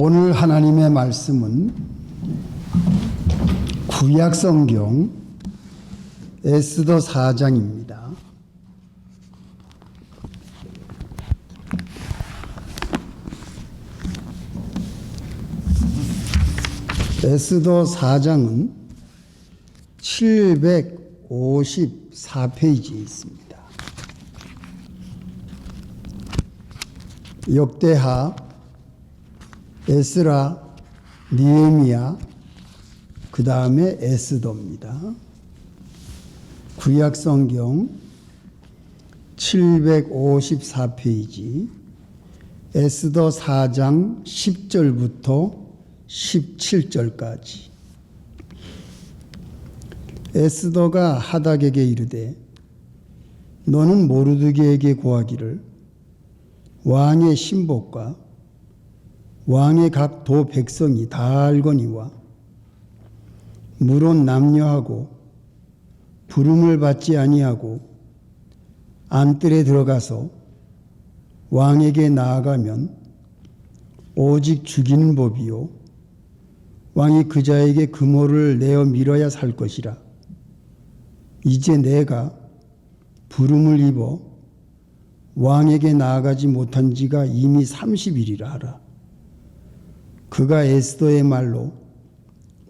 오늘 하나님의 말씀은 구약성경 에스더 4장입니다. 에스더 4장은 754페이지에 있습니다. 역대하, 에스라, 느헤미야, 그 다음에 에스더입니다. 구약성경 754페이지, 에스더 4장 10절부터 17절까지. 에스더가 하닥에게 이르되 너는 모르드게에게 고하기를 왕의 신복과 왕의 각 도 백성이 다 알거니와 물론 남녀하고 부름을 받지 아니하고 안뜰에 들어가서 왕에게 나아가면 오직 죽이는 법이요 왕이 그 자에게 금호를 내어 밀어야 살 것이라. 이제 내가 부름을 입어 왕에게 나아가지 못한 지가 이미 30일이라 하라. 그가 에스더의 말로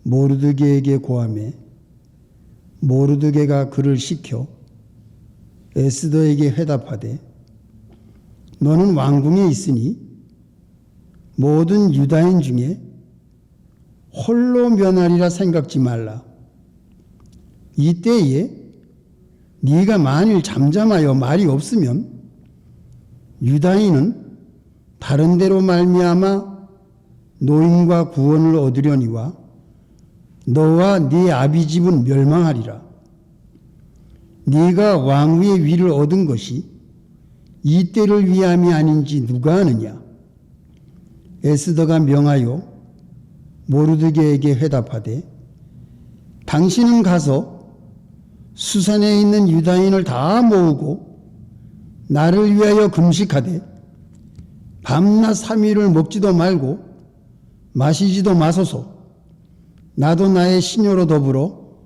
모르드게에게 고하매 모르드게가 그를 시켜 에스더에게 회답하되 너는 왕궁에 있으니 모든 유다인 중에 홀로 면하리라 생각지 말라. 이때에 네가 만일 잠잠하여 말이 없으면 유다인은 다른 데로 말미암아 노임과 구원을 얻으려니와 너와 네 아비 집은 멸망하리라. 네가 왕위의 위를 얻은 것이 이 때를 위함이 아닌지 누가 아느냐. 에스더가 명하여 모르드게에게 회답하되 당신은 가서 수산에 있는 유다인을 다 모으고 나를 위하여 금식하되 밤낮 3일을 먹지도 말고 마시지도 마소서. 나도 나의 시녀로 더불어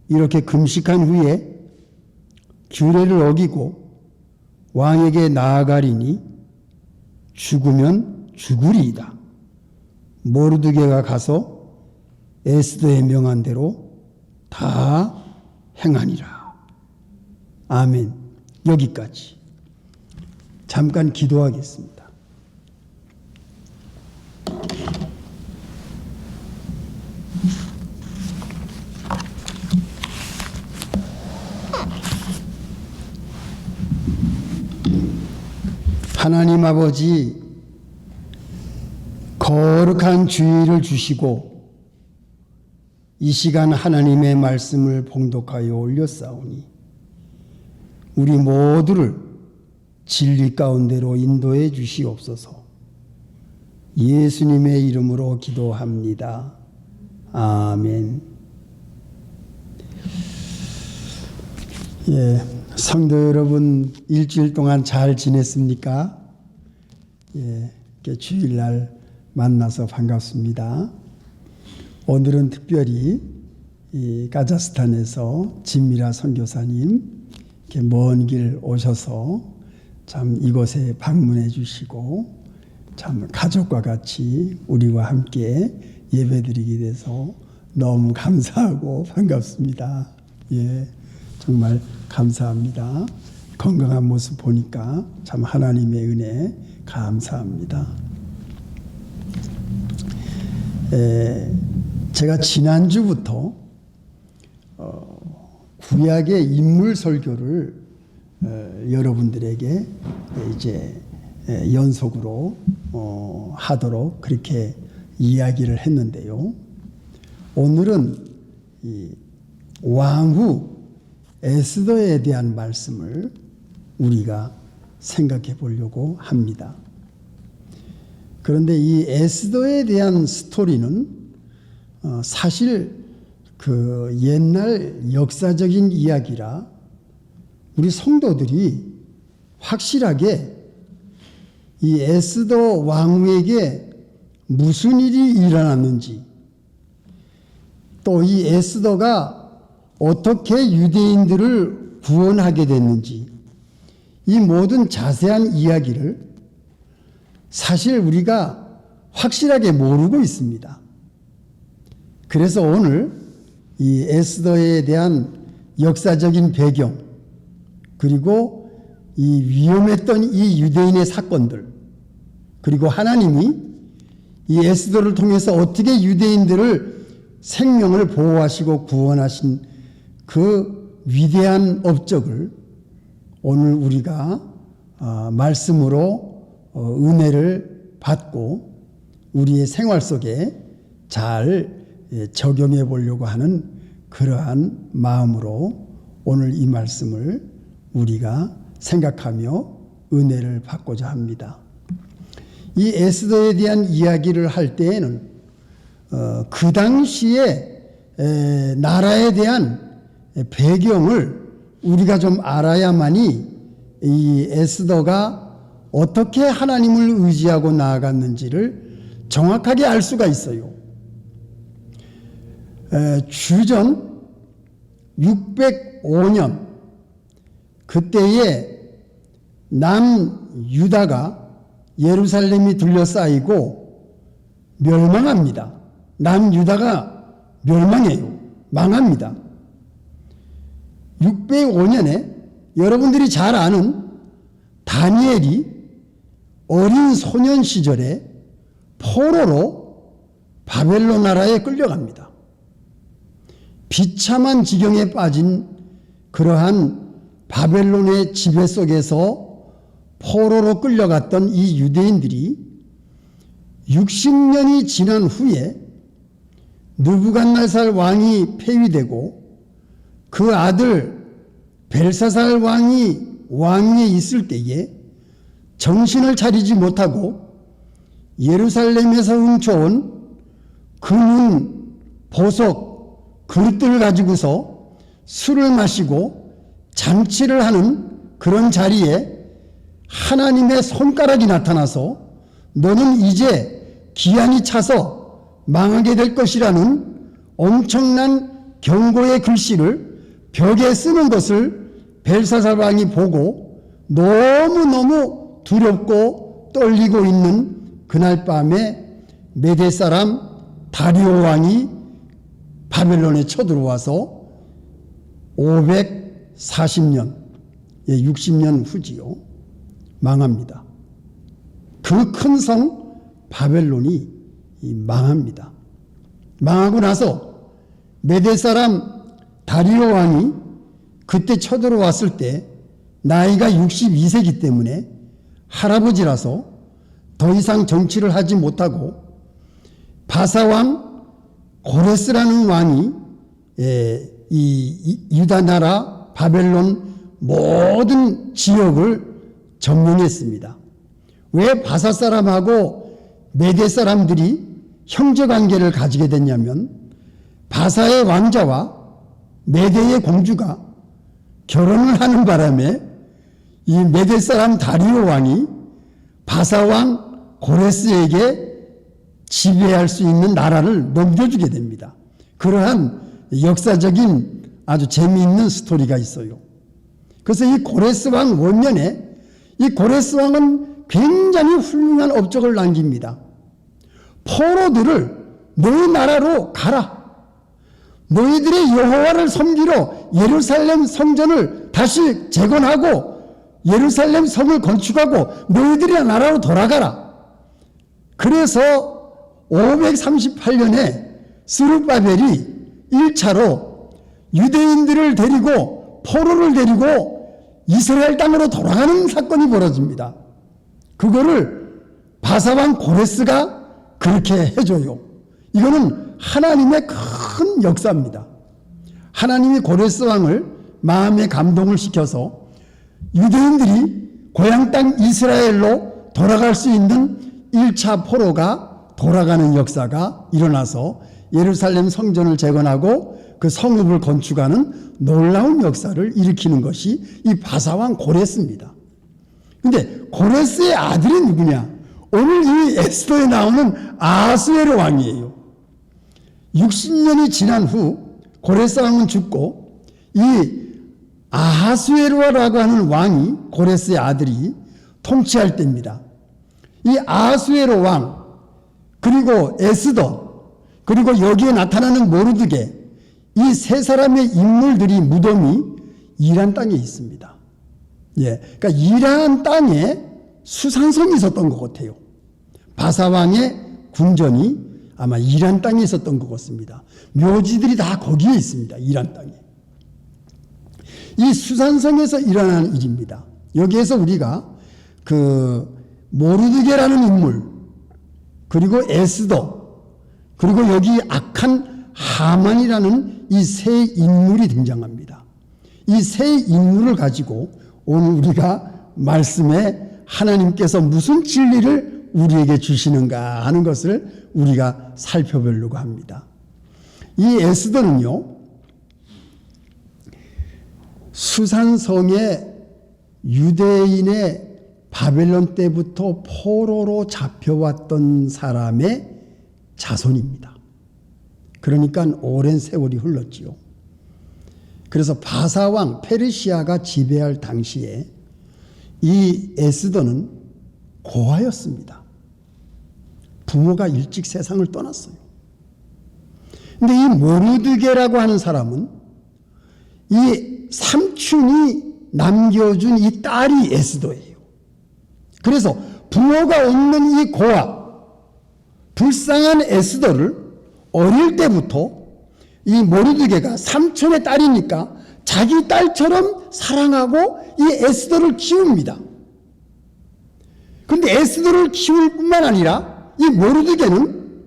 이렇게 금식한 후에 규례를 어기고 왕에게 나아가리니 죽으면 죽으리이다. 모르드게가 가서 에스더의 명한 대로 다 행하니라. 아멘. 여기까지. 잠깐 기도하겠습니다. 하나님 아버지, 거룩한 주의를 주시고 이 시간 하나님의 말씀을 봉독하여 올렸사오니 우리 모두를 진리 가운데로 인도해 주시옵소서. 예수님의 이름으로 기도합니다. 아멘. 성도 여러분, 일주일 동안 잘 지냈습니까? 주일날 만나서 반갑습니다. 오늘은 특별히 이 카자흐스탄에서 진미라 선교사님 먼 길 오셔서 참 이곳에 방문해 주시고 참 가족과 같이 우리와 함께 예배드리게 돼서 너무 감사하고 반갑습니다. 정말 감사합니다. 건강한 모습 보니까 참 하나님의 은혜 감사합니다. 제가 지난주부터 구약의 인물 설교를 여러분들에게 이제 연속으로 하도록 그렇게 이야기를 했는데요. 오늘은 이 왕후 에스더에 대한 말씀을 우리가 생각해 보려고 합니다. 그런데 이 에스더에 대한 스토리는 사실 그 옛날 역사적인 이야기라 우리 성도들이 확실하게 이 에스더 왕후에게 무슨 일이 일어났는지, 또 이 에스더가 어떻게 유대인들을 구원하게 됐는지, 이 모든 자세한 이야기를 사실 우리가 확실하게 모르고 있습니다. 그래서 오늘 이 에스더에 대한 역사적인 배경, 그리고 이 위험했던 이 유대인의 사건들, 그리고 하나님이 이 에스더를 통해서 어떻게 유대인들을 생명을 보호하시고 구원하신 그 위대한 업적을 오늘 우리가 말씀으로 은혜를 받고 우리의 생활 속에 잘 적용해 보려고 하는 그러한 마음으로 오늘 이 말씀을 우리가 생각하며 은혜를 받고자 합니다. 이 에스더에 대한 이야기를 할 때에는 그 당시에 나라에 대한 배경을 우리가 좀 알아야만이 이 에스더가 어떻게 하나님을 의지하고 나아갔는지를 정확하게 알 수가 있어요. 주전 605년 그때에 남유다가 예루살렘이 둘러싸이고 멸망합니다. 남유다가 멸망해요. 망합니다. 605년에 여러분들이 잘 아는 다니엘이 어린 소년 시절에 포로로 바벨론 나라에 끌려갑니다. 비참한 지경에 빠진 그러한 바벨론의 지배 속에서 포로로 끌려갔던 이 유대인들이 60년이 지난 후에 느부갓네살 왕이 폐위되고 그 아들 벨사살 왕이 왕위에 있을 때에 정신을 차리지 못하고 예루살렘에서 훔쳐온 금은, 보석, 그릇들을 가지고서 술을 마시고 잔치를 하는 그런 자리에 하나님의 손가락이 나타나서 너는 이제 기한이 차서 망하게 될 것이라는 엄청난 경고의 글씨를 벽에 쓰는 것을 벨사살 왕이 보고 너무너무 두렵고 떨리고 있는 그날 밤에 메대 사람 다리오 왕이 바벨론에 쳐들어와서 540년, 60년 후지요. 망합니다. 그 큰 성 바벨론이 망합니다. 망하고 나서 메대 사람 다리오 왕이 그때 쳐들어왔을 때 나이가 62세이기 때문에 할아버지라서 더 이상 정치를 하지 못하고 바사왕 고레스라는 왕이 이 유다 나라 바벨론 모든 지역을 점령했습니다. 왜 바사 사람하고 메대 사람들이 형제 관계를 가지게 됐냐면 바사의 왕자와 메대의 공주가 결혼을 하는 바람에 이 메대 사람 다리오 왕이 바사 왕 고레스에게 지배할 수 있는 나라를 넘겨주게 됩니다. 그러한 역사적인 아주 재미있는 스토리가 있어요. 그래서 이 고레스 왕 원년에 이 고레스 왕은 굉장히 훌륭한 업적을 남깁니다. 포로들을 너희 나라로 가라. 너희들의 여호와를 섬기러 예루살렘 성전을 다시 재건하고 예루살렘 성을 건축하고 너희들의 나라로 돌아가라. 그래서 538년에 스룹바벨이 1차로 유대인들을 데리고 포로를 데리고 이스라엘 땅으로 돌아가는 사건이 벌어집니다. 그거를 바사왕 고레스가 그렇게 해줘요. 이거는 하나님의 큰 역사입니다. 하나님이 고레스 왕을 마음에 감동을 시켜서 유대인들이 고향 땅 이스라엘로 돌아갈 수 있는 1차 포로가 돌아가는 역사가 일어나서 예루살렘 성전을 재건하고 그 성읍을 건축하는 놀라운 역사를 일으키는 것이 이 바사왕 고레스입니다. 근데 고레스의 아들이 누구냐? 오늘 이 에스더에 나오는 아하수에로 왕이에요. 60년이 지난 후 고레스 왕은 죽고 이 아하수에로라고 하는 왕이, 고레스의 아들이 통치할 때입니다. 이 아하수에로 왕, 그리고 에스더, 그리고 여기에 나타나는 모르드게, 이 세 사람의 인물들이 무덤이 이란 땅에 있습니다. 예, 그러니까 이란 땅에 수산성이 있었던 것 같아요. 바사왕의 궁전이 아마 이란 땅에 있었던 것 같습니다. 묘지들이 다 거기에 있습니다. 이란 땅에. 이 수산성에서 일어나는 일입니다. 여기에서 우리가 그 모르드게라는 인물, 그리고 에스더, 그리고 여기 악한 하만이라는 이 세 인물이 등장합니다. 이 세 인물을 가지고 오늘 우리가 말씀에 하나님께서 무슨 진리를 우리에게 주시는가 하는 것을 우리가 살펴보려고 합니다. 이 에스더는요, 수산성에 유대인의 바벨론 때부터 포로로 잡혀왔던 사람의 자손입니다. 그러니까 오랜 세월이 흘렀지요. 그래서 바사왕 페르시아가 지배할 당시에 이 에스더는 고아였습니다. 부모가 일찍 세상을 떠났어요. 근데 이 모르드게라고 하는 사람은 이 삼촌이 남겨준 이 딸이 에스더예요. 그래서 부모가 없는 이 고아, 불쌍한 에스더를 어릴 때부터 이 모르드게가 삼촌의 딸이니까 자기 딸처럼 사랑하고 이 에스더를 키웁니다. 그런데 에스더를 키울 뿐만 아니라 이 모르드게는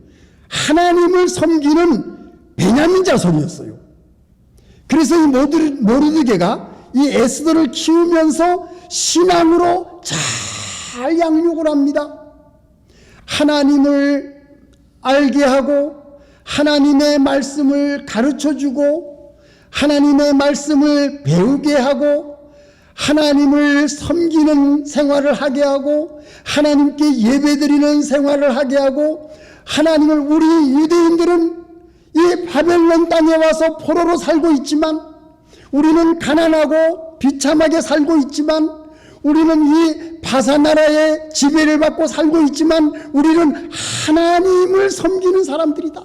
하나님을 섬기는 베냐민 자손이었어요. 그래서 이 모르드게가 이 에스더를 키우면서 신앙으로 잘 양육을 합니다. 하나님을 알게 하고 하나님의 말씀을 가르쳐주고 하나님의 말씀을 배우게 하고 하나님을 섬기는 생활을 하게 하고 하나님께 예배드리는 생활을 하게 하고 하나님을, 우리 유대인들은 이 바벨론 땅에 와서 포로로 살고 있지만, 우리는 가난하고 비참하게 살고 있지만, 우리는 이 바사 나라의 지배를 받고 살고 있지만 우리는 하나님을 섬기는 사람들이다.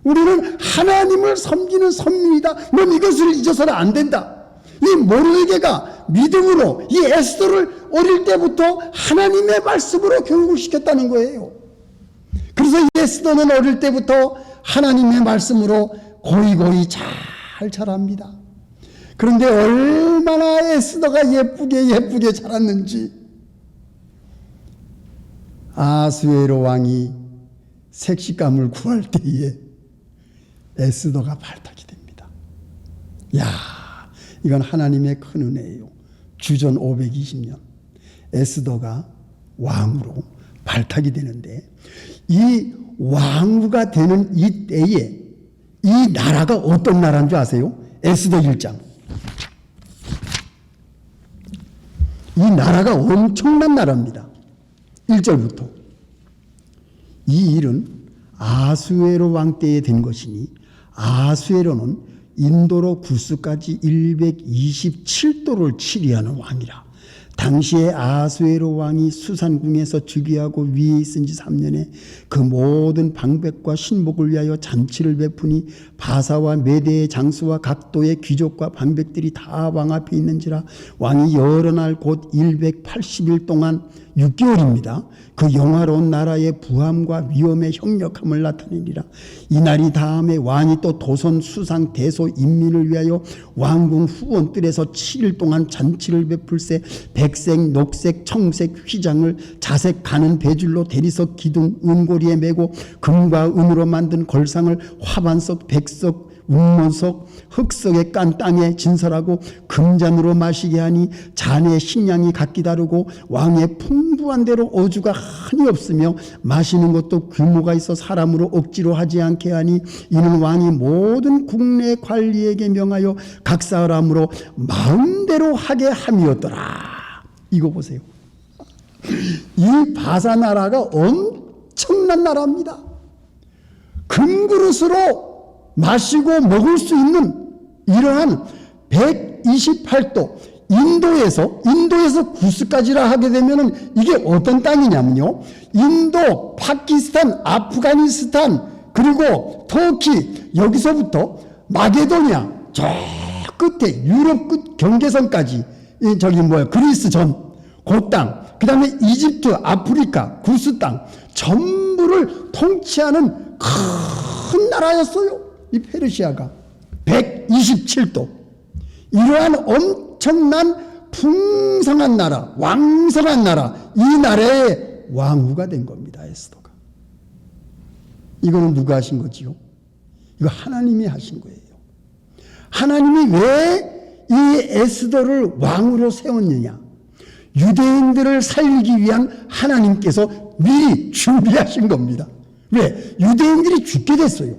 우리는 하나님을 섬기는 선민이다. 넌 이것을 잊어서는 안 된다. 이 모르드게가 믿음으로 이 에스더를 어릴 때부터 하나님의 말씀으로 교육을 시켰다는 거예요. 그래서 이 에스더는 어릴 때부터 하나님의 말씀으로 고이고이 잘 자랍니다. 그런데 얼마나 에스더가 예쁘게 자랐는지, 아하수에로 왕이 색시감을 구할 때에 에스더가 발탁이 됩니다. 야, 이건 하나님의 큰 은혜예요. 주전 520년 에스더가 왕으로 발탁이 되는데, 이 왕후가 되는 이 때에 이 나라가 어떤 나라인 줄 아세요? 에스더 1장. 이 나라가 엄청난 나라입니다. 1절부터. 이 일은 아하수에로 왕 때에 된 것이니, 아하수에로는 인도로 구스까지 127도를 치리하는 왕이라. 당시에 아하수에로 왕이 수산궁에서 즉위하고 위에 있은 지 3년에 그 모든 방백과 신복을 위하여 잔치를 베푸니 바사와 메대의 장수와 각도의 귀족과 방백들이 다 왕 앞에 있는지라. 왕이 여러 날 곧 180일 동안 6개월입니다. 그 영화로운 나라의 부함과 위엄의 형력함을 나타내니라. 이날이 다음에 왕이 또 도선 수상 대소 인민을 위하여 왕궁 후원뜰에서 7일 동안 잔치를 베풀세 백색, 녹색, 청색 휘장을 자색 가는 배줄로 대리석 기둥 은고리에 메고 금과 은으로 만든 걸상을 화반석, 백석, 운모석, 흑석에 깐 땅에 진설하고 금잔으로 마시게 하니 잔에 식량이 각기 다르고 왕의 풍부한 대로 어주가 한이 없으며 마시는 것도 규모가 있어 사람으로 억지로 하지 않게 하니 이는 왕이 모든 국내 관리에게 명하여 각 사람으로 마음대로 하게 함이었더라. 이거 보세요. 이 바사 나라가 엄청난 나라입니다. 금그릇으로 마시고 먹을 수 있는 이러한 128도 인도에서 구스까지라 하게 되면은 이게 어떤 땅이냐면요. 인도, 파키스탄, 아프가니스탄, 그리고 터키, 여기서부터 마게도니아, 저 끝에 유럽 끝 경계선까지, 그리스 전, 그 땅, 그 다음에 이집트, 아프리카, 구스 땅, 전부를 통치하는 큰 나라였어요. 이 페르시아가. 127도. 이러한 엄청난 풍성한 나라, 왕성한 나라, 이 나라의 왕후가 된 겁니다. 에스더가. 이거는 누가 하신 거지요? 이거 하나님이 하신 거예요. 하나님이 왜 이 에스더를 왕으로 세웠느냐? 유대인들을 살리기 위한 하나님께서 미리 준비하신 겁니다. 왜? 유대인들이 죽게 됐어요.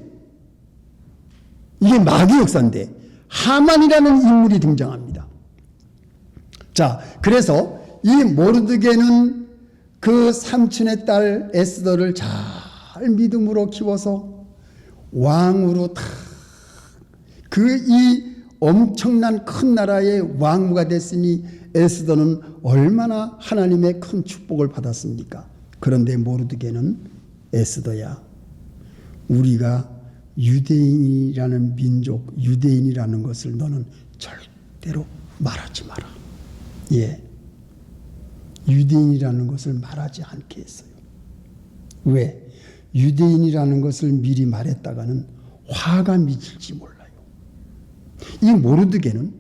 이게 마귀 역사인데 하만이라는 인물이 등장합니다. 자, 그래서 이 모르드게는 그 삼촌의 딸 에스더를 잘 믿음으로 키워서 왕으로 이 엄청난 큰 나라의 왕후가 됐으니 에스더는 얼마나 하나님의 큰 축복을 받았습니까? 그런데 모르드게는 에스더야, 우리가 유대인이라는 민족, 유대인이라는 것을 너는 절대로 말하지 마라. 예, 유대인이라는 것을 말하지 않게 했어요. 왜? 유대인이라는 것을 미리 말했다가는 화가 미칠지 몰라요. 이 모르드게는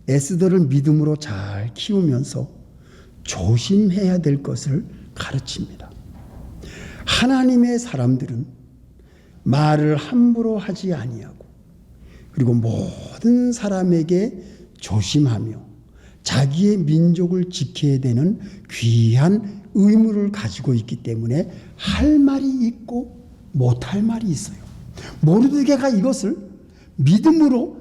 에스더를 믿음으로 잘 키우면서 조심해야 될 것을 가르칩니다. 하나님의 사람들은 말을 함부로 하지 아니하고, 그리고 모든 사람에게 조심하며 자기의 민족을 지켜야 되는 귀한 의무를 가지고 있기 때문에 할 말이 있고 못할 말이 있어요. 모르드게가 이것을 믿음으로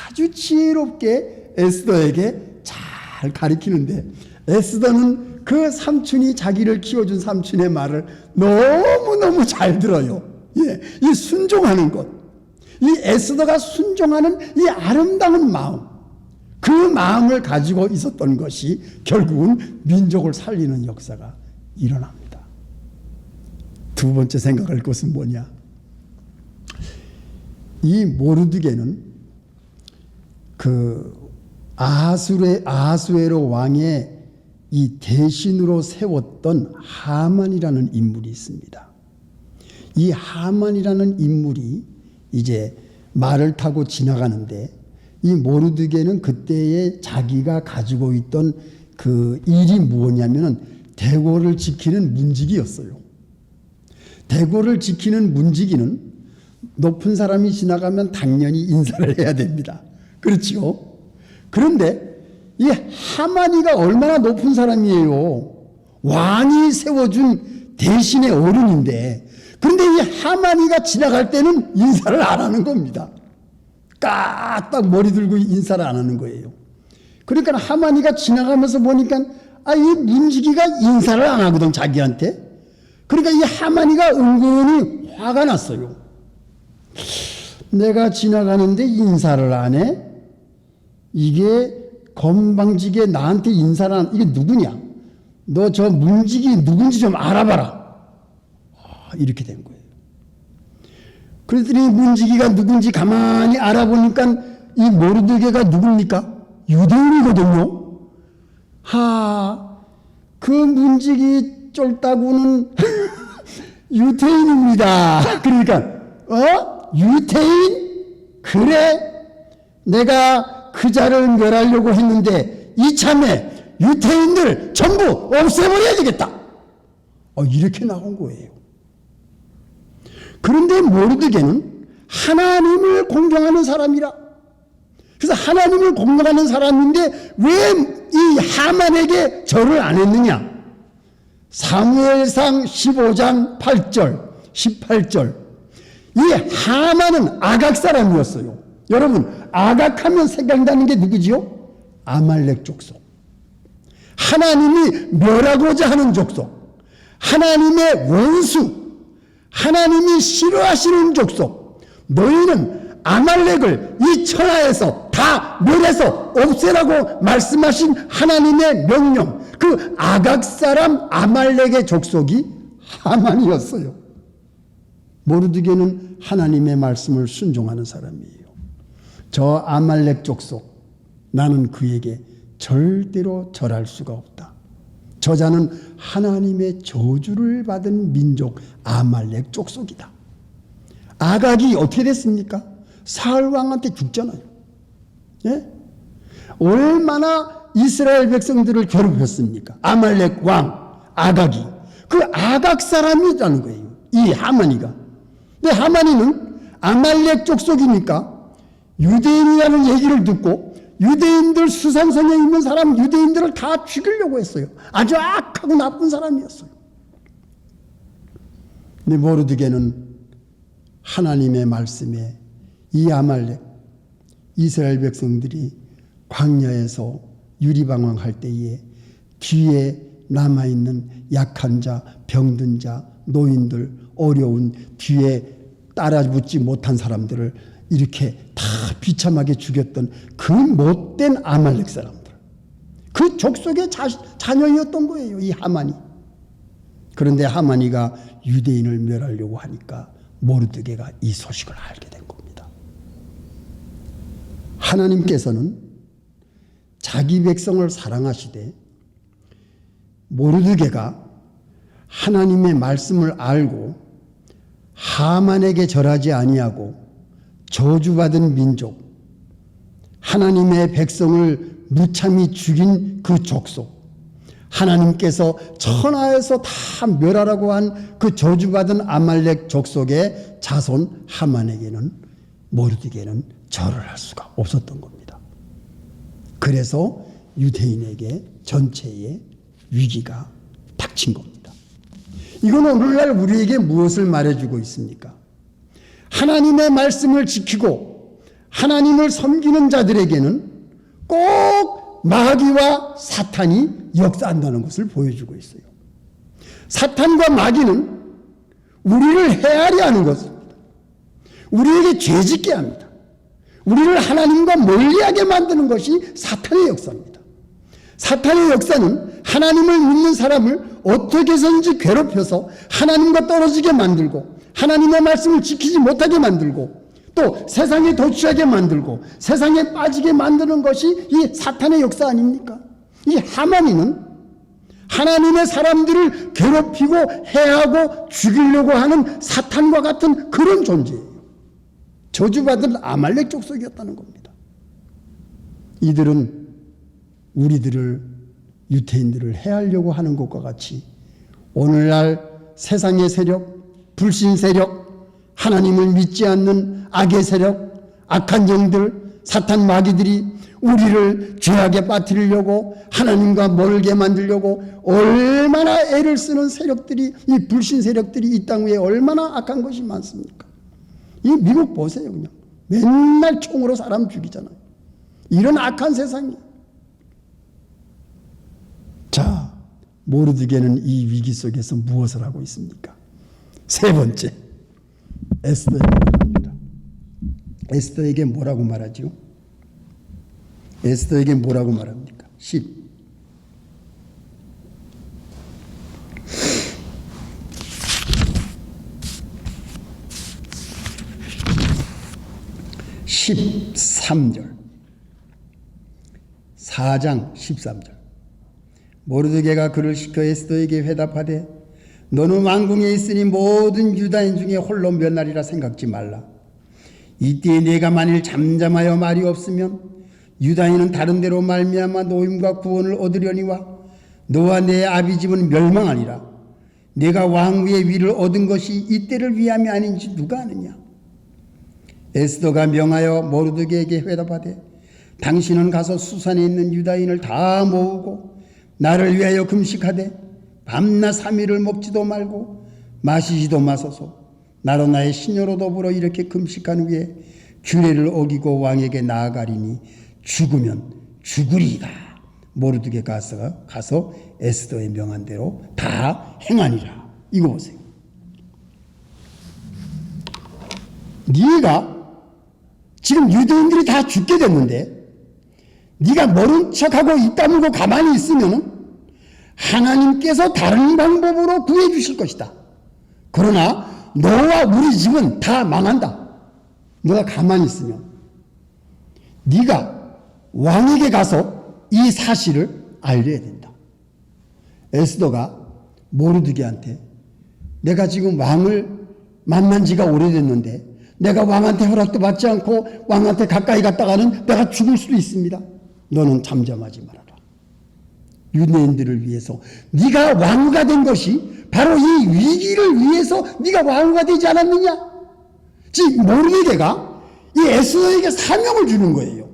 아주 지혜롭게 에스더에게 잘 가르치는데, 에스더는 그 삼촌이 자기를 키워준 삼촌의 말을 너무너무 잘 들어요. 예, 이 순종하는 것, 이 에스더가 순종하는 이 아름다운 마음, 그 마음을 가지고 있었던 것이 결국은 민족을 살리는 역사가 일어납니다. 두 번째 생각할 것은 뭐냐? 이 모르드게는 그 아하수에로 왕의 이 대신으로 세웠던 하만이라는 인물이 있습니다. 이 하만이라는 인물이 이제 말을 타고 지나가는데, 이 모르드게는 그때에 자기가 가지고 있던 그 일이 뭐냐면은 대궐을 지키는 문지기였어요. 대궐을 지키는 문지기는 높은 사람이 지나가면 당연히 인사를 해야 됩니다. 그렇죠? 그런데 이 하만이가 얼마나 높은 사람이에요. 왕이 세워준 대신의 어른인데, 그런데 이 하만이가 지나갈 때는 인사를 안 하는 겁니다. 까딱 머리 들고 인사를 안 하는 거예요. 그러니까 하만이가 지나가면서 보니까 이 문지기가 인사를 안 하거든, 자기한테. 그러니까 이 하만이가 은근히 화가 났어요. 내가 지나가는데 인사를 안 해? 이게 건방지게 나한테 인사를 안, 이게 누구냐? 너 저 문지기 누군지 좀 알아봐라. 이렇게 된 거예요. 그랬더니 문지기가 누군지 가만히 알아보니까 이 모르드게가 누굽니까? 유대인이거든요. 그 문지기 쫄따구는 유태인입니다. 그러니까 유태인? 그래? 내가 그 자를 멸하려고 했는데 이참에 유태인들 전부 없애버려야 되겠다. 이렇게 나온 거예요. 그런데 모르드게는 하나님을 공경하는 사람이라. 그래서 하나님을 공경하는 사람인데 왜 이 하만에게 절을 안 했느냐? 사무엘상 15장 8절, 18절. 이 하만은 아각 사람이었어요. 여러분, 아각하면 생각나는 게 누구지요? 아말렉 족속. 하나님이 멸하고자 하는 족속, 하나님의 원수, 하나님이 싫어하시는 족속, 너희는 아말렉을 이 천하에서 다 멸해서 없애라고 말씀하신 하나님의 명령, 그 아각 사람 아말렉의 족속이 하만이었어요. 모르드게는 하나님의 말씀을 순종하는 사람이에요. 저 아말렉 족속, 나는 그에게 절대로 절할 수가 없다. 저자는 하나님의 저주를 받은 민족 아말렉 족속이다. 아각이 어떻게 됐습니까? 사울 왕한테 죽잖아요. 예? 얼마나 이스라엘 백성들을 괴롭혔습니까? 아말렉 왕 아각이. 그 아각 사람이라는 거예요. 이 하만이가. 근데 하만이는 아말렉 족속이니까 유대인이라는 얘기를 듣고 유대인들 수상성에 있는 사람 유대인들을 다 죽이려고 했어요. 아주 악하고 나쁜 사람이었어요. 근데 모르드게는 하나님의 말씀에 이 아말렉 이스라엘 백성들이 광야에서 유리방황할 때에 뒤에 남아있는 약한 자, 병든 자, 노인들, 어려운 뒤에 따라붙지 못한 사람들을 이렇게 다 비참하게 죽였던 그 못된 아말렉 사람들, 그 족속의 자녀였던 거예요, 이 하만이. 그런데 하만이가 유대인을 멸하려고 하니까 모르드게가 이 소식을 알게 된 겁니다. 하나님께서는 자기 백성을 사랑하시되 모르드게가 하나님의 말씀을 알고 하만에게 절하지 아니하고 저주받은 민족, 하나님의 백성을 무참히 죽인 그 족속, 하나님께서 천하에서 다 멸하라고 한 그 저주받은 아말렉 족속의 자손 하만에게는 모르드게는 절을 할 수가 없었던 겁니다. 그래서 유대인에게 전체의 위기가 닥친 겁니다. 이건 오늘날 우리에게 무엇을 말해주고 있습니까? 하나님의 말씀을 지키고 하나님을 섬기는 자들에게는 꼭 마귀와 사탄이 역사한다는 것을 보여주고 있어요. 사탄과 마귀는 우리를 헤아려 하는 것입니다. 우리에게 죄짓게 합니다. 우리를 하나님과 멀리하게 만드는 것이 사탄의 역사입니다. 사탄의 역사는 하나님을 믿는 사람을 어떻게 해서든지 괴롭혀서 하나님과 떨어지게 만들고 하나님의 말씀을 지키지 못하게 만들고 또 세상에 도취하게 만들고 세상에 빠지게 만드는 것이 이 사탄의 역사 아닙니까? 이 하만이는 하나님의 사람들을 괴롭히고 해하고 죽이려고 하는 사탄과 같은 그런 존재예요. 저주받은 아말렉 족속이었다는 겁니다. 이들은 우리들을 유대인들을 해하려고 하는 것과 같이 오늘날 세상의 세력, 불신 세력, 하나님을 믿지 않는 악의 세력, 악한 영들, 사탄 마귀들이 우리를 죄악에 빠뜨리려고 하나님과 멀게 만들려고 얼마나 애를 쓰는 세력들이, 이 불신 세력들이 이 땅 위에 얼마나 악한 것이 많습니까? 이 미국 보세요. 그냥 맨날 총으로 사람 죽이잖아요. 이런 악한 세상이에요. 자, 모르드게는 이 위기 속에서 무엇을 하고 있습니까? 세 번째, 에스더에게 말합니다. 에스더에게 뭐라고 말하죠? 에스더에게 뭐라고 말합니까? 13절 4장 13절 모르드게가 그를 시켜 에스더에게 회답하되 너는 왕궁에 있으니 모든 유다인 중에 홀로 면하리라 생각지 말라. 이때에 내가 만일 잠잠하여 말이 없으면 유다인은 다른 데로 말미암아 노임과 구원을 얻으려니와 너와 내 아비 집은 멸망하리라. 내가 왕위의 위를 얻은 것이 이때를 위함이 아닌지 누가 아느냐. 에스더가 명하여 모르드게에게 회답하되 당신은 가서 수산에 있는 유다인을 다 모으고 나를 위하여 금식하되 밤낮 3일을 먹지도 말고 마시지도 마소서. 나로 나의 시녀로 더불어 이렇게 금식한 후에 규례를 어기고 왕에게 나아가리니 죽으면 죽으리이다. 모르드게 가서 에스더의 명한 대로 다 행하니라. 이거 보세요. 네가 지금 유대인들이 다 죽게 됐는데 네가 모른 척하고 입 다물고 가만히 있으면 하나님께서 다른 방법으로 구해주실 것이다. 그러나 너와 우리 집은 다 망한다. 너가 가만히 있으면. 네가 왕에게 가서 이 사실을 알려야 된다. 에스더가 모르드게한테 내가 지금 왕을 만난 지가 오래됐는데 내가 왕한테 허락도 받지 않고 왕한테 가까이 갔다가는 내가 죽을 수도 있습니다. 너는 잠잠하지 말아라. 유대인들을 위해서 네가 왕후가 된 것이 바로 이 위기를 위해서 네가 왕후가 되지 않았느냐? 즉 모르드게가 이 에스더에게 사명을 주는 거예요.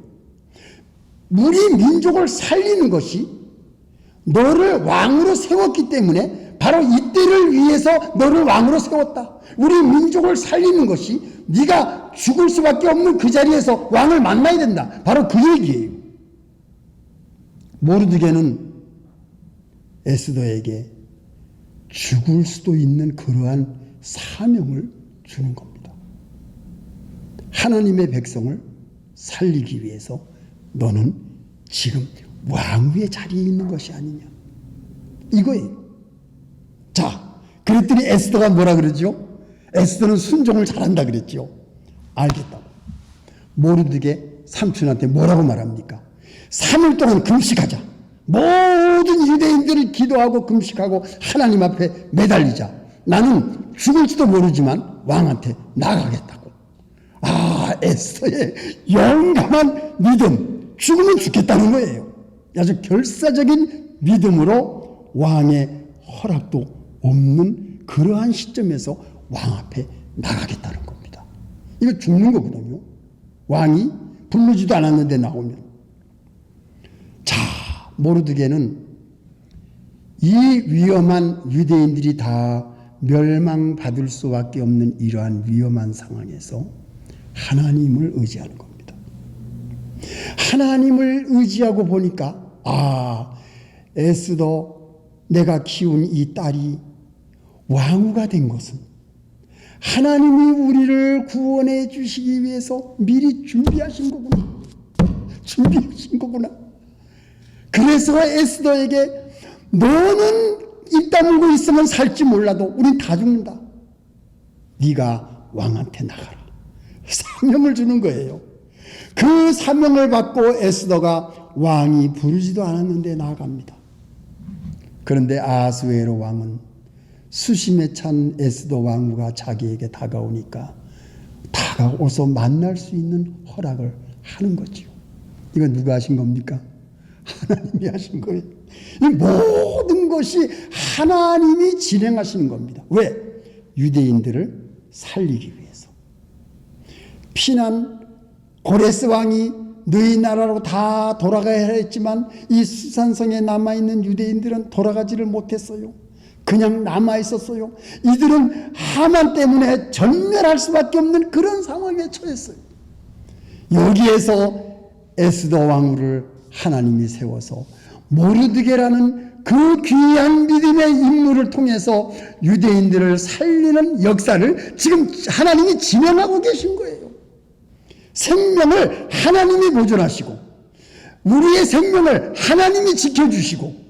우리 민족을 살리는 것이 너를 왕으로 세웠기 때문에 바로 이때를 위해서 너를 왕으로 세웠다. 우리 민족을 살리는 것이 네가 죽을 수밖에 없는 그 자리에서 왕을 만나야 된다. 바로 그 얘기예요. 모르드게는 에스더에게 죽을 수도 있는 그러한 사명을 주는 겁니다. 하나님의 백성을 살리기 위해서 너는 지금 왕위의 자리에 있는 것이 아니냐. 이거예요. 자, 그랬더니 에스더가 뭐라 그러죠? 에스더는 순종을 잘한다 그랬죠. 알겠다고. 모르드게 삼촌한테 뭐라고 말합니까? 3일 동안 금식하자. 모든 유대인들을 기도하고 금식하고 하나님 앞에 매달리자. 나는 죽을지도 모르지만 왕한테 나가겠다고. 아, 에스더의 용감한 믿음. 죽으면 죽겠다는 거예요. 아주 결사적인 믿음으로 왕의 허락도 없는 그러한 시점에서 왕 앞에 나가겠다는 겁니다. 이거 죽는 거거든요. 왕이 부르지도 않았는데 나오면. 자, 모르드게는 이 위험한 유대인들이 다 멸망받을 수밖에 없는 이러한 위험한 상황에서 하나님을 의지하는 겁니다. 하나님을 의지하고 보니까 에스더 내가 키운 이 딸이 왕후가 된 것은 하나님이 우리를 구원해 주시기 위해서 미리 준비하신 거구나. 준비하신 거구나. 그래서 에스더에게 너는 입 다물고 있으면 살지 몰라도 우린 다 죽는다. 네가 왕한테 나가라. 사명을 주는 거예요. 그 사명을 받고 에스더가 왕이 부르지도 않았는데 나아갑니다. 그런데 아하수에로 왕은 수심에 찬 에스더 왕후가 자기에게 다가오니까 다가오서 만날 수 있는 허락을 하는 거지요. 이건 누가 하신 겁니까? 하나님이 하신 거예요. 이 모든 것이 하나님이 진행하시는 겁니다. 왜? 유대인들을 살리기 위해서. 피난 고레스 왕이 너희 나라로 다 돌아가야 했지만 이 수산성에 남아있는 유대인들은 돌아가지를 못했어요. 그냥 남아있었어요. 이들은 하만 때문에 전멸할 수밖에 없는 그런 상황에 처했어요. 여기에서 에스더 왕후를 하나님이 세워서 모르드게라는 그 귀한 믿음의 인물을 통해서 유대인들을 살리는 역사를 지금 하나님이 진행하고 계신 거예요. 생명을 하나님이 보존하시고 우리의 생명을 하나님이 지켜주시고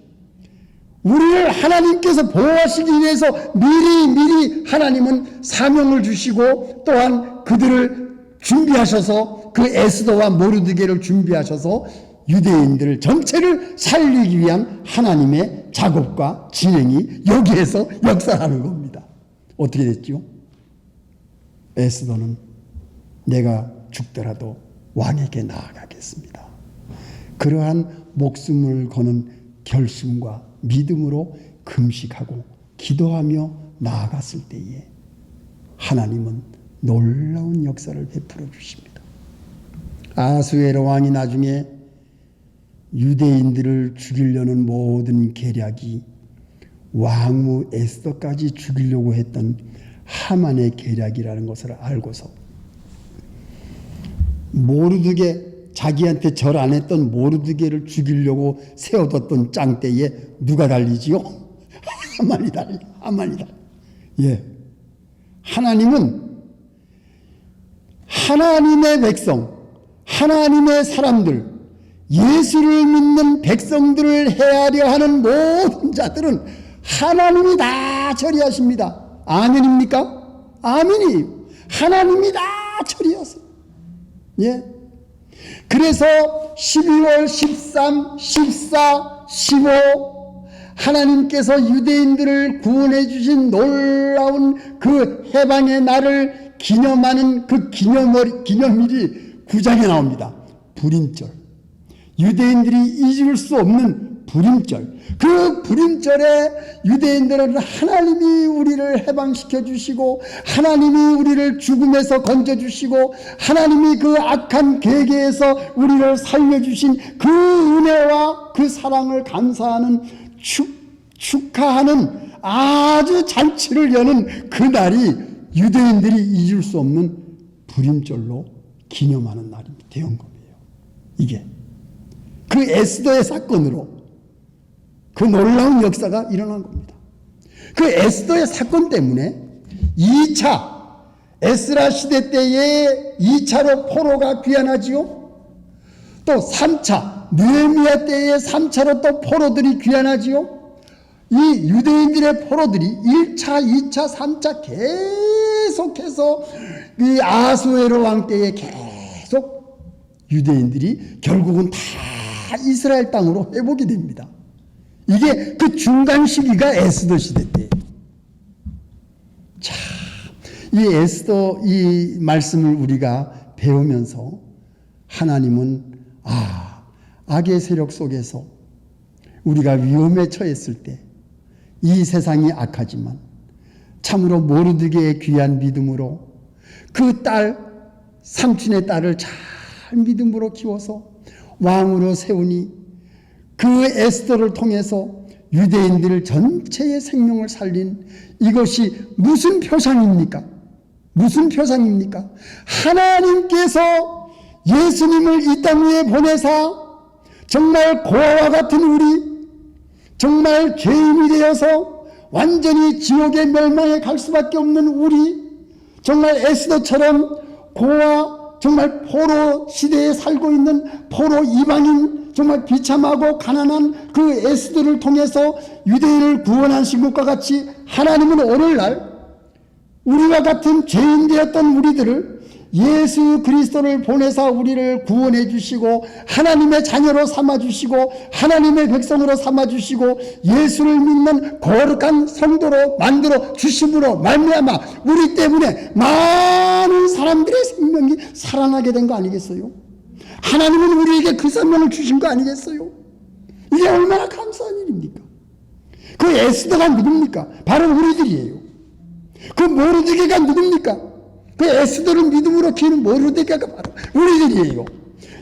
우리를 하나님께서 보호하시기 위해서 미리 하나님은 사명을 주시고 또한 그들을 준비하셔서 그 에스더와 모르드게를 준비하셔서 유대인들 전체를 살리기 위한 하나님의 작업과 진행이 여기에서 역사하는 겁니다. 어떻게 됐죠? 에스더는 내가 죽더라도 왕에게 나아가겠습니다. 그러한 목숨을 거는 결심과 믿음으로 금식하고 기도하며 나아갔을 때에 하나님은 놀라운 역사를 베풀어 주십니다. 아하수에로 왕이 나중에 유대인들을 죽이려는 모든 계략이 왕후 에스더까지 죽이려고 했던 하만의 계략이라는 것을 알고서 모르드게 자기한테 절 안 했던 모르드게를 죽이려고 세워뒀던 짱대에 누가 달리지요? 하만이 달려. 하만이 달려. 예. 하나님은 하나님의 백성, 하나님의 사람들, 예수를 믿는 백성들을 해하려 하는 모든 자들은 하나님이 다 처리하십니다. 아멘입니까? 아멘이. 하나님이 다 처리하세요. 예. 그래서 12월 13, 14, 15 하나님께서 유대인들을 구원해 주신 놀라운 그 해방의 날을 기념하는 그 기념일이 9장에 나옵니다. 불임절. 유대인들이 잊을 수 없는 불임절. 그 불임절에 유대인들은 하나님이 우리를 해방시켜 주시고 하나님이 우리를 죽음에서 건져주시고 하나님이 그 악한 계계에서 우리를 살려주신 그 은혜와 그 사랑을 감사하는 축하하는 아주 잔치를 여는 그 날이 유대인들이 잊을 수 없는 불임절로 기념하는 날이 되는 겁니다. 이게 그 에스더의 사건으로 그 놀라운 역사가 일어난 겁니다. 그 에스더의 사건 때문에 2차 에스라 시대 때에 2차로 포로가 귀환하지요. 또 3차 느헤미야 때에 3차로 또 포로들이 귀환하지요. 이 유대인들의 포로들이 1차, 2차, 3차 계속해서 이 아수에로 왕 때에 계속 유대인들이 결국은 다 이스라엘 땅으로 회복이 됩니다. 이게 그 중간 시기가 에스더 시대 때예요. 자, 이 에스더 이 말씀을 우리가 배우면서 하나님은 악의 세력 속에서 우리가 위험에 처했을 때 이 세상이 악하지만 참으로 모르드게의 귀한 믿음으로 그 딸, 삼촌의 딸을 잘 믿음으로 키워서 왕으로 세우니 그 에스더를 통해서 유대인들 전체의 생명을 살린 이것이 무슨 표상입니까? 무슨 표상입니까? 하나님께서 예수님을 이 땅 위에 보내사 정말 고아와 같은 우리, 정말 죄인이 되어서 완전히 지옥의 멸망에 갈 수밖에 없는 우리, 정말 에스더처럼 고아, 정말 포로 시대에 살고 있는 포로 이방인, 정말 비참하고 가난한 그 에스더를 통해서 유대인을 구원하신 것과 같이 하나님은 오늘날 우리와 같은 죄인 되었던 우리들을 예수 그리스도를 보내사 우리를 구원해 주시고 하나님의 자녀로 삼아주시고 하나님의 백성으로 삼아주시고 예수를 믿는 거룩한 성도로 만들어 주심으로 말미암아 우리 때문에 많은 사람들의 생명이 살아나게 된 거 아니겠어요? 하나님은 우리에게 그 생명을 주신 거 아니겠어요? 이게 얼마나 감사한 일입니까? 그 에스더가 누굽니까? 바로 우리들이에요. 그 모르드게가 누굽니까? 그 에스더를 믿음으로 키우는 모르드게가 바로 우리들이에요.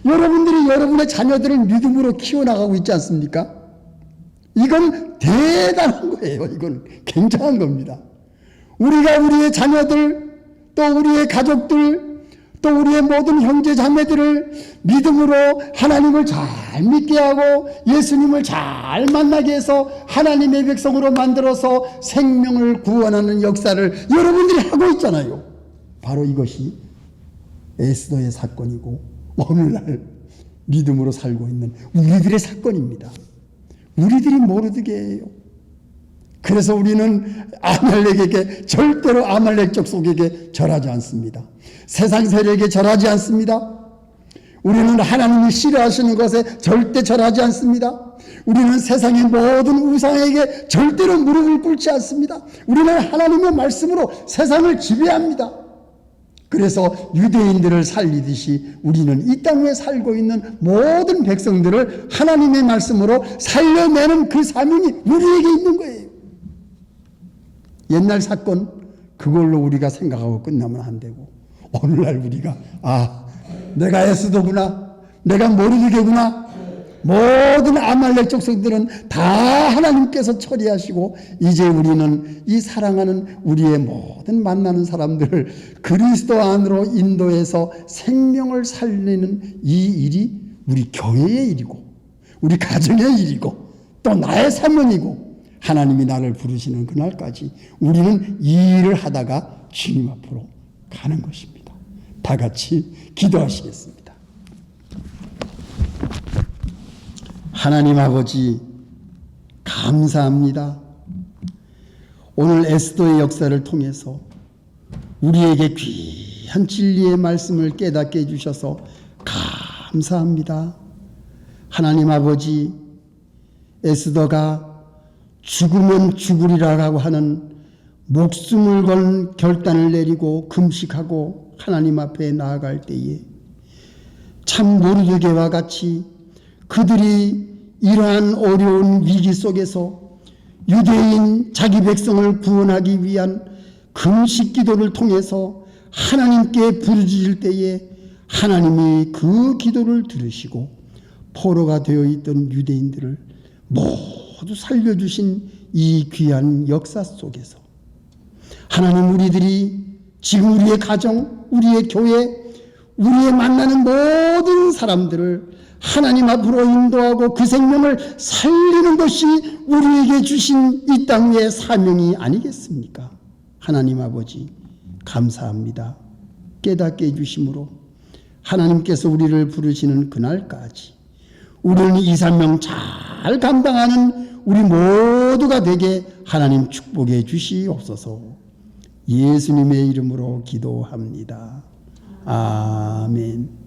여러분들이 여러분의 자녀들을 믿음으로 키워나가고 있지 않습니까? 이건 대단한 거예요. 이건 굉장한 겁니다. 우리가 우리의 자녀들, 또 우리의 가족들, 또 우리의 모든 형제 자매들을 믿음으로 하나님을 잘 믿게 하고 예수님을 잘 만나게 해서 하나님의 백성으로 만들어서 생명을 구원하는 역사를 여러분들이 하고 있잖아요. 바로 이것이 에스더의 사건이고 오늘날 믿음으로 살고 있는 우리들의 사건입니다. 우리들이 모르드게예요. 그래서 우리는 아말렉에게 절대로 아말렉 족속에게 절하지 않습니다. 세상 세력에 절하지 않습니다. 우리는 하나님이 싫어하시는 것에 절대 절하지 않습니다. 우리는 세상의 모든 우상에게 절대로 무릎을 꿇지 않습니다. 우리는 하나님의 말씀으로 세상을 지배합니다. 그래서 유대인들을 살리듯이 우리는 이 땅에 살고 있는 모든 백성들을 하나님의 말씀으로 살려내는 그 사명이 우리에게 있는 거예요. 옛날 사건 그걸로 우리가 생각하고 끝나면 안 되고 오늘날 우리가 내가 에스더구나, 내가 모르드게구나, 모든 아말렉 족속들은 다 하나님께서 처리하시고 이제 우리는 이 사랑하는 우리의 모든 만나는 사람들을 그리스도 안으로 인도해서 생명을 살리는 이 일이 우리 교회의 일이고 우리 가정의 일이고 또 나의 사명이고 하나님이 나를 부르시는 그날까지 우리는 이 일을 하다가 주님 앞으로 가는 것입니다. 다 같이 기도하시겠습니다. 하나님 아버지 감사합니다. 오늘 에스더의 역사를 통해서 우리에게 귀한 진리의 말씀을 깨닫게 해주셔서 감사합니다. 하나님 아버지, 에스더가 죽으면 죽으리라고 하는 목숨을 건 결단을 내리고 금식하고 하나님 앞에 나아갈 때에 참 모르드게와 같이 그들이 이러한 어려운 위기 속에서 유대인 자기 백성을 구원하기 위한 금식 기도를 통해서 하나님께 부르짖을 때에 하나님이 그 기도를 들으시고 포로가 되어 있던 유대인들을 모두 살려주신 이 귀한 역사 속에서 하나님, 우리들이 지금 우리의 가정, 우리의 교회, 우리의 만나는 모든 사람들을 하나님 앞으로 인도하고 그 생명을 살리는 것이 우리에게 주신 이 땅 위의 사명이 아니겠습니까? 하나님 아버지 감사합니다. 깨닫게 해주심으로 하나님께서 우리를 부르시는 그날까지 우리는 이 사명 잘 감당하는 우리 모두가 되게 하나님 축복해 주시옵소서. 예수님의 이름으로 기도합니다. 아멘.